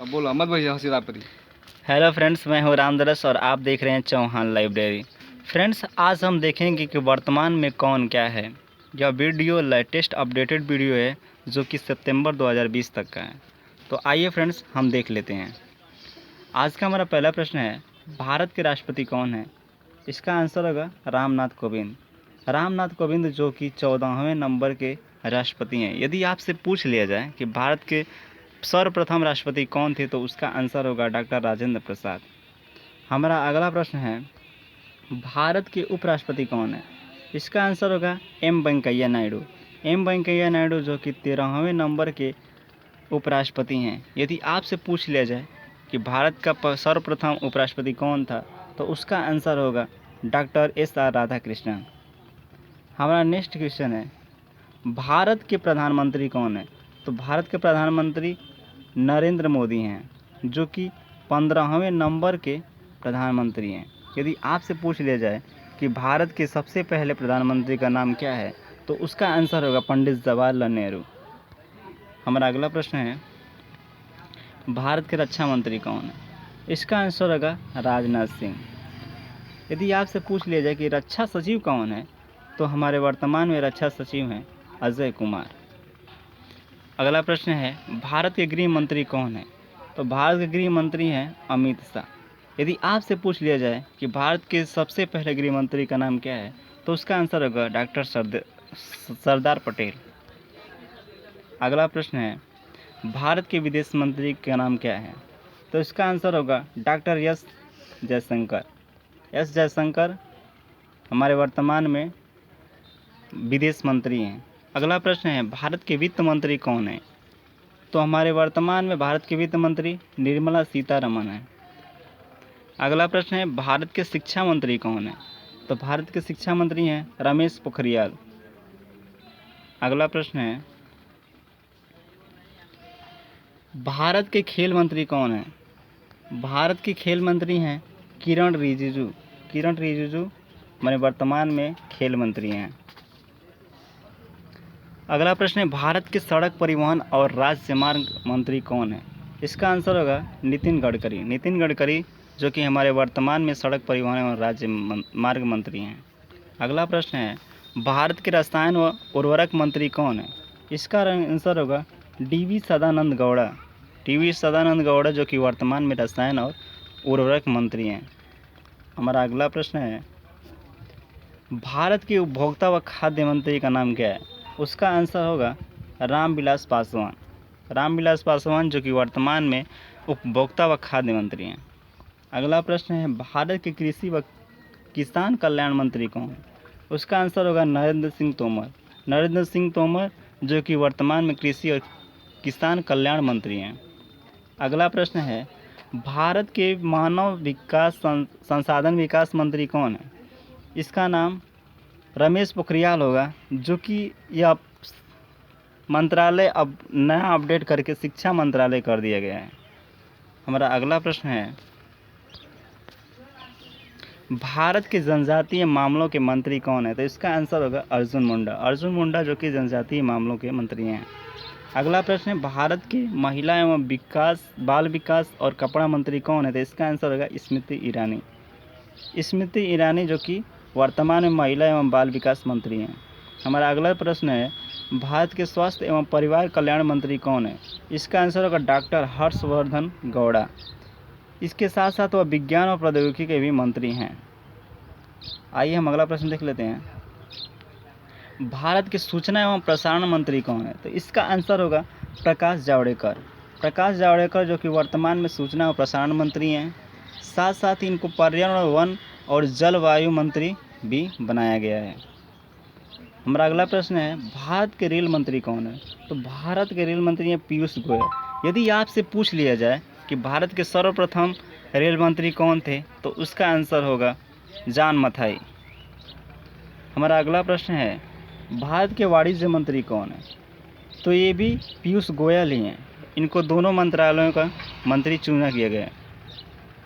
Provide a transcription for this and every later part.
अब बोलो मत भैया हंसी रापरी। हेलो फ्रेंड्स, मैं हूं रामदरस और आप देख रहे हैं चौहान लाइब्रेरी। फ्रेंड्स, आज हम देखेंगे कि वर्तमान में कौन क्या है। यह वीडियो लेटेस्ट अपडेटेड वीडियो है जो कि सितंबर 2020 तक का है। तो आइए फ्रेंड्स, हम देख लेते हैं। आज का हमारा पहला प्रश्न है, भारत के राष्ट्रपति कौन है? इसका आंसर होगा रामनाथ कोविंद। रामनाथ कोविंद जो कि 14वें नंबर के राष्ट्रपति हैं। यदि आपसे पूछ लिया जाए कि भारत के सर्वप्रथम राष्ट्रपति कौन थे, तो उसका आंसर होगा डॉक्टर राजेंद्र प्रसाद। हमारा अगला प्रश्न है, भारत के उपराष्ट्रपति कौन है? इसका आंसर होगा एम वेंकैया नायडू। एम वेंकैया नायडू जो कि 13वें नंबर के उपराष्ट्रपति हैं। यदि आपसे पूछ लिया जाए कि भारत का सर्वप्रथम उपराष्ट्रपति कौन था, तो उसका आंसर होगा डॉक्टर एस.आर. राधाकृष्णन। हमारा नेक्स्ट क्वेश्चन है, भारत के प्रधानमंत्री कौन है? तो भारत के प्रधानमंत्री नरेंद्र मोदी हैं जो कि 15वें नंबर के प्रधानमंत्री हैं। यदि आपसे पूछ लिया जाए कि भारत के सबसे पहले प्रधानमंत्री का नाम क्या है, तो उसका आंसर होगा पंडित जवाहरलाल नेहरू। हमारा अगला प्रश्न है, भारत के रक्षा मंत्री कौन है? इसका आंसर होगा राजनाथ सिंह। यदि आपसे पूछ लिया जाए कि रक्षा सचिव कौन है, तो हमारे वर्तमान में रक्षा सचिव हैं अजय कुमार। अगला प्रश्न है, भारत के गृह मंत्री कौन है? तो भारत के गृह मंत्री हैं अमित शाह। यदि आपसे पूछ लिया जाए कि भारत के सबसे पहले गृह मंत्री का नाम क्या है, तो उसका आंसर होगा डॉक्टर सरदार पटेल। अगला प्रश्न है, भारत के विदेश मंत्री का नाम क्या है? तो इसका आंसर होगा doctor S Jaishankar. S Jaishankar हमारे वर्तमान में विदेश मंत्री हैं। अगला प्रश्न है, भारत के वित्त मंत्री कौन है? तो हमारे वर्तमान में भारत के वित्त मंत्री निर्मला सीतारमण हैं। अगला प्रश्न है, भारत के शिक्षा मंत्री कौन है? तो भारत के शिक्षा मंत्री हैं रमेश पोखरियाल। अगला प्रश्न है, भारत के खेल मंत्री कौन है? भारत के खेल मंत्री हैं किरण रिजिजू। किरण रिजिजू हमारे वर्तमान में खेल मंत्री हैं। अगला प्रश्न है, भारत के सड़क परिवहन और राजमार्ग मंत्री कौन है? इसका आंसर होगा नितिन गडकरी। नितिन गडकरी जो कि हमारे वर्तमान में सड़क परिवहन और राजमार्ग मंत्री हैं। अगला प्रश्न है, भारत के रसायन व उर्वरक मंत्री कौन है? इसका आंसर होगा डी.वी. सदानंद गौड़ा। डी.वी. सदानंद गौड़ा जो कि वर्तमान में रसायन और उर्वरक मंत्री हैं। हमारा अगला प्रश्न है, भारत के उपभोक्ता व खाद्य मंत्री का नाम क्या है? उसका आंसर होगा रामविलास पासवान। रामविलास पासवान जो कि वर्तमान में उपभोक्ता व खाद्य मंत्री हैं। अगला प्रश्न है, भारत के कृषि व किसान कल्याण मंत्री कौन है? उसका आंसर होगा नरेंद्र सिंह तोमर। नरेंद्र सिंह तोमर जो कि वर्तमान में कृषि और किसान कल्याण मंत्री हैं। अगला प्रश्न है, भारत के मानव विकास संसाधन विकास मंत्री कौन है? इसका नाम रमेश पोखरियाल होगा जो कि यह मंत्रालय अब नया अपडेट करके शिक्षा मंत्रालय कर दिया गया है। हमारा अगला प्रश्न है, भारत के जनजातीय मामलों के मंत्री कौन है? तो इसका आंसर होगा अर्जुन मुंडा। अर्जुन मुंडा जो कि जनजातीय मामलों के मंत्री हैं। अगला प्रश्न है, भारत के महिला एवं बाल विकास और कपड़ा मंत्री कौन है? तो इसका आंसर होगा स्मृति ईरानी। स्मृति ईरानी जो कि वर्तमान में महिला एवं बाल विकास मंत्री हैं। हमारा अगला प्रश्न है, भारत के स्वास्थ्य एवं परिवार कल्याण मंत्री कौन है? इसका आंसर होगा डॉक्टर हर्षवर्धन गौड़ा। इसके साथ साथ वह विज्ञान और प्रौद्योगिकी के भी मंत्री हैं। आइए हम अगला प्रश्न देख लेते हैं, भारत के सूचना एवं प्रसारण मंत्री कौन है? तो इसका आंसर होगा प्रकाश जावड़ेकर। प्रकाश जावड़ेकर जो कि वर्तमान में सूचना और प्रसारण मंत्री हैं। साथ साथ इनको पर्यावरण, वन और जलवायु मंत्री भी बनाया गया है। हमारा अगला प्रश्न है, भारत के रेल मंत्री कौन है? तो भारत के रेल मंत्री हैं पीयूष गोयल। यदि आपसे पूछ लिया जाए कि भारत के सर्वप्रथम रेल मंत्री कौन थे, तो उसका आंसर होगा जॉन मथाई। हमारा अगला प्रश्न है, भारत के वाणिज्य मंत्री कौन है? तो ये भी पीयूष गोयल ही हैं। इनको दोनों मंत्रालयों का मंत्री चुना किया गया है।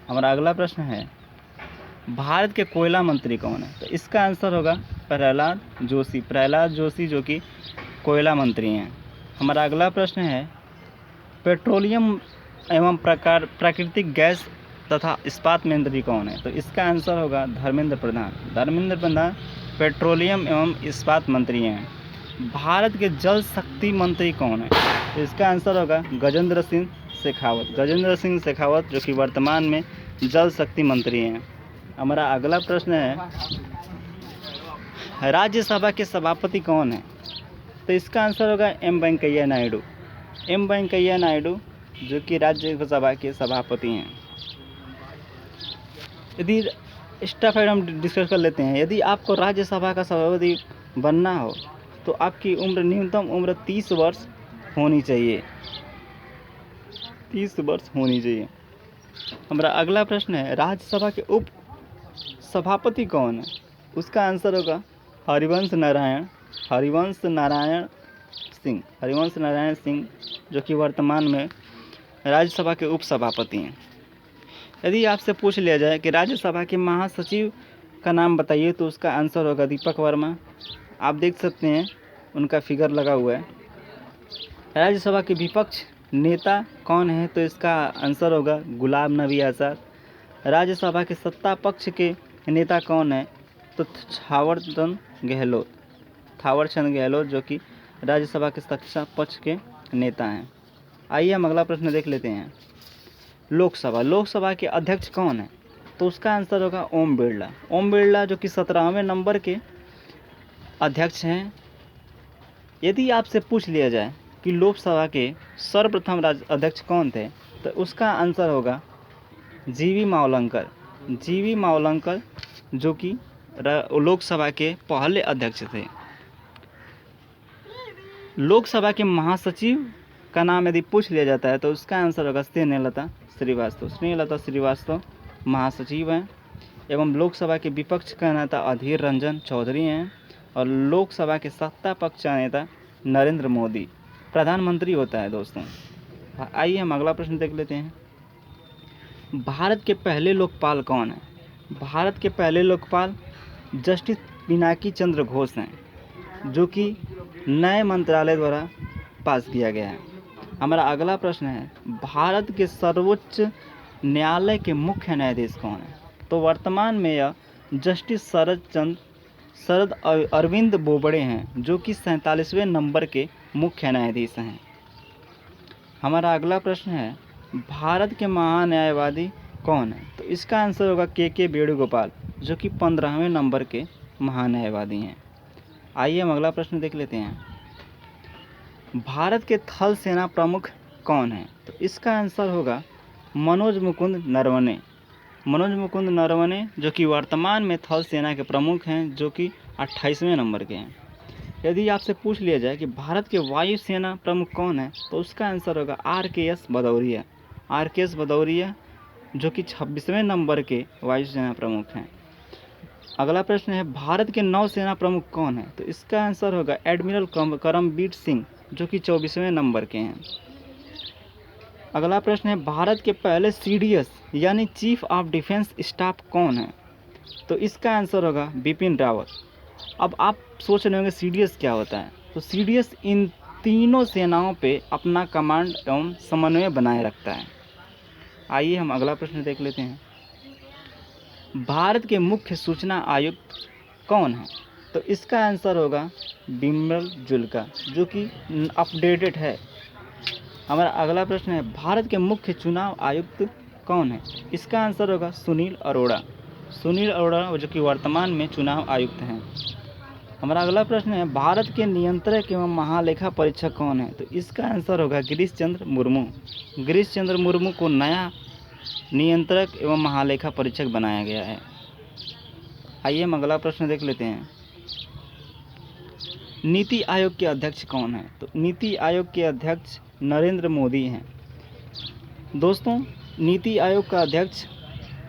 हमारा अगला प्रश्न है, भारत के कोयला मंत्री कौन है? तो इसका आंसर होगा प्रहलाद जोशी। प्रहलाद जोशी जो कि कोयला मंत्री हैं। हमारा अगला प्रश्न है, पेट्रोलियम एवं प्राकृतिक गैस तथा इस्पात मंत्री कौन है? तो इसका आंसर होगा धर्मेंद्र प्रधान। धर्मेंद्र प्रधान पेट्रोलियम एवं इस्पात मंत्री हैं। भारत के जल शक्ति मंत्री कौन है? तो इसका आंसर होगा गजेंद्र सिंह शेखावत। गजेंद्र सिंह शेखावत जो कि वर्तमान में जल शक्ति मंत्री हैं। हमारा अगला प्रश्न है, राज्यसभा के सभापति कौन है? तो इसका आंसर होगा एम वेंकैया नायडू। एम वेंकैया नायडू जो कि राज्यसभा के सभापति हैं। यदि स्टफ हम डिस्कस कर लेते हैं, यदि आपको राज्यसभा का सभापति बनना हो तो आपकी उम्र न्यूनतम उम्र 30 वर्ष होनी चाहिए। 30 वर्ष होनी चाहिए। हमारा अगला प्रश्न है, राज्यसभा के उप सभापति कौन है? उसका आंसर होगा हरिवंश नारायण सिंह जो कि वर्तमान में राज्यसभा के उप सभापति हैं। यदि आपसे पूछ लिया जाए कि राज्यसभा के महासचिव का नाम बताइए तो उसका आंसर होगा दीपक वर्मा। आप देख सकते हैं उनका फिगर लगा हुआ है। राज्यसभा के विपक्ष नेता कौन है? तो इसका आंसर होगा गुलाम नबी आज़ाद। राज्यसभा के सत्ता पक्ष के नेता कौन है? तो थावरचंद गहलोत जो कि राज्यसभा के सत्ता पक्ष के नेता हैं। आइए हम अगला प्रश्न देख लेते हैं। लोकसभा के अध्यक्ष कौन है? तो उसका आंसर होगा ओम बिरला। ओम बिरला जो कि 17वें नंबर के अध्यक्ष हैं। यदि आपसे पूछ लिया जाए कि लोकसभा के सर्वप्रथम अध्यक्ष कौन थे तो उसका आंसर होगा जीवी मावलंकर जो कि लोकसभा के पहले अध्यक्ष थे। लोकसभा के महासचिव का नाम यदि पूछ लिया जाता है तो उसका आंसर होगा स्नेहलता श्रीवास्तव महासचिव हैं। एवं लोकसभा के विपक्ष का नेता अधीर रंजन चौधरी हैं और लोकसभा के सत्ता पक्ष का नेता नरेंद्र मोदी प्रधानमंत्री होता है। दोस्तों आइए हम अगला प्रश्न देख लेते हैं। भारत के पहले लोकपाल कौन है? भारत के पहले लोकपाल जस्टिस पिनाकी चंद्र घोष हैं जो कि नए मंत्रालय द्वारा पास किया गया है। हमारा अगला प्रश्न है, भारत के सर्वोच्च न्यायालय के मुख्य न्यायाधीश कौन है? तो वर्तमान में यह जस्टिस शरद अरविंद बोबड़े हैं जो कि 47वें नंबर के मुख्य न्यायाधीश हैं। हमारा अगला प्रश्न है, भारत के महान्यायवादी कौन है? तो इसका आंसर होगा के वेणुगोपाल जो कि 15वें नंबर के महान्यायवादी हैं। आइए हम अगला प्रश्न देख लेते हैं। भारत के थल सेना प्रमुख कौन है? तो इसका आंसर होगा मनोज मुकुंद नरवणे जो कि वर्तमान में थल सेना के प्रमुख हैं जो कि 28वें नंबर के हैं। यदि आपसे पूछ लिया जाए कि भारत के वायुसेना प्रमुख कौन है तो उसका आंसर होगा आर.के.एस. भदौरिया जो कि 26वें नंबर के वायुसेना प्रमुख हैं। अगला प्रश्न है, भारत के नौसेना प्रमुख कौन है? तो इसका आंसर होगा एडमिरल करमबीर सिंह जो कि 24वें नंबर के हैं। अगला प्रश्न है, भारत के पहले CDS यानी चीफ ऑफ डिफेंस स्टाफ कौन है? तो इसका आंसर होगा बिपिन रावत। अब आप सोच रहे होंगे CDS क्या होता है? तो CDS इन तीनों सेनाओं पे अपना कमांड एवं समन्वय बनाए रखता है। आइए हम अगला प्रश्न देख लेते हैं। भारत के मुख्य सूचना आयुक्त कौन है? तो इसका आंसर होगा बिमल जुल्का जो कि अपडेटेड है। हमारा अगला प्रश्न है, भारत के मुख्य चुनाव आयुक्त कौन है? इसका आंसर होगा सुनील अरोड़ा जो कि वर्तमान में चुनाव आयुक्त हैं। हमारा अगला प्रश्न है, भारत के नियंत्रक एवं महालेखा परीक्षक कौन है? तो इसका आंसर होगा गिरीश चंद्र मुर्मू को नया नियंत्रक एवं महालेखा परीक्षक बनाया गया है। आइए हम अगला प्रश्न देख लेते हैं। नीति आयोग के अध्यक्ष कौन है? तो नीति आयोग के अध्यक्ष नरेंद्र मोदी हैं। दोस्तों नीति आयोग का अध्यक्ष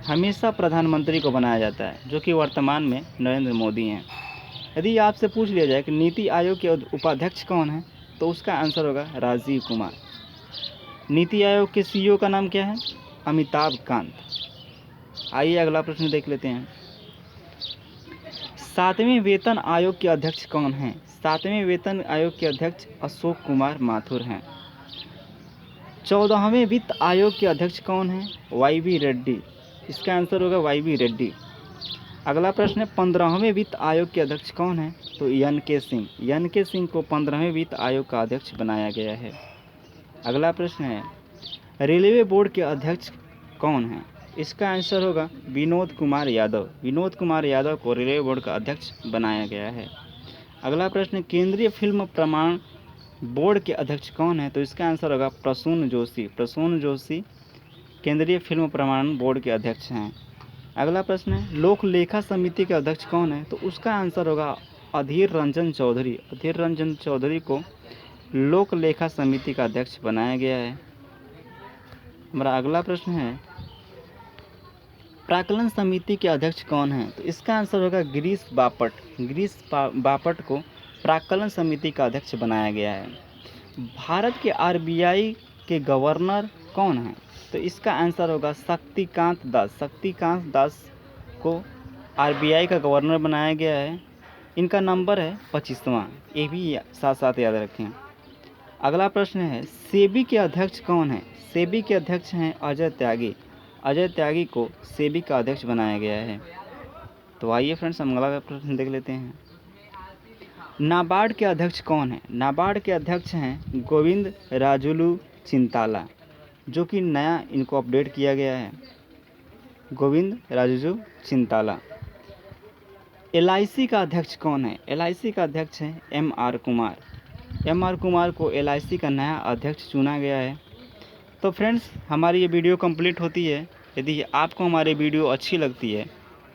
हमेशा प्रधानमंत्री को बनाया जाता है जो कि वर्तमान में नरेंद्र मोदी हैं। यदि आपसे पूछ लिया जाए कि नीति आयोग के उपाध्यक्ष कौन है तो उसका आंसर होगा राजीव कुमार। नीति आयोग के CEO का नाम क्या है? अमिताभ कांत। आइए अगला प्रश्न देख लेते हैं। 7वें वेतन आयोग के अध्यक्ष कौन हैं? 7वें वेतन आयोग के अध्यक्ष अशोक कुमार माथुर हैं। 14वें वित्त आयोग के अध्यक्ष कौन हैं? YV रेड्डी। इसका आंसर होगा YV रेड्डी। अगला प्रश्न है 15वें वित्त आयोग के अध्यक्ष कौन हैं? तो NK सिंह। NK सिंह को 15वें वित्त आयोग का अध्यक्ष बनाया गया है। अगला प्रश्न है रेलवे बोर्ड के अध्यक्ष कौन हैं? इसका आंसर होगा विनोद कुमार यादव। विनोद कुमार यादव को रेलवे बोर्ड का अध्यक्ष बनाया गया है। अगला प्रश्न केंद्रीय फिल्म प्रमाण बोर्ड के अध्यक्ष कौन है? तो इसका आंसर होगा प्रसून जोशी। प्रसून जोशी केंद्रीय फिल्म प्रमाण बोर्ड के अध्यक्ष हैं। अगला प्रश्न है लोक लेखा समिति के अध्यक्ष कौन है? तो उसका आंसर होगा अधीर रंजन चौधरी। अधीर रंजन चौधरी को लोक लेखा समिति का अध्यक्ष बनाया गया है। हमारा अगला प्रश्न है प्राक्कलन समिति के अध्यक्ष कौन है? तो इसका आंसर होगा गिरीश बापट। गिरीश बापट को प्राक्कलन समिति का अध्यक्ष बनाया गया है। भारत के RBI के गवर्नर कौन हैं? तो इसका आंसर होगा शक्तिकांत दास। शक्तिकांत दास को RBI का गवर्नर बनाया गया है। इनका नंबर है 25वां। ये भी साथ साथ याद रखें। अगला प्रश्न है सेबी के अध्यक्ष कौन है? सेबी के अध्यक्ष हैं अजय त्यागी। अजय त्यागी को सेबी का अध्यक्ष बनाया गया है। तो आइए फ्रेंड्स हम अगला प्रश्न देख लेते हैं। नाबार्ड के अध्यक्ष कौन है? नाबार्ड के अध्यक्ष हैं गोविंद राजुलू चिंताला, जो कि नया इनको अपडेट किया गया है। गोविंद राजुलू चिंताला। LIC का अध्यक्ष कौन है? LIC का अध्यक्ष है MR कुमार। MR कुमार को LIC का नया अध्यक्ष चुना गया है। तो फ्रेंड्स हमारी ये वीडियो कंप्लीट होती है। यदि आपको हमारी वीडियो अच्छी लगती है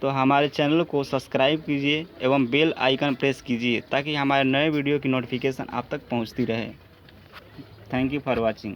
तो हमारे चैनल को सब्सक्राइब कीजिए एवं बेल आइकन प्रेस कीजिए ताकि हमारे नए वीडियो की नोटिफिकेशन आप तक पहुंचती रहे। Thank you for watching.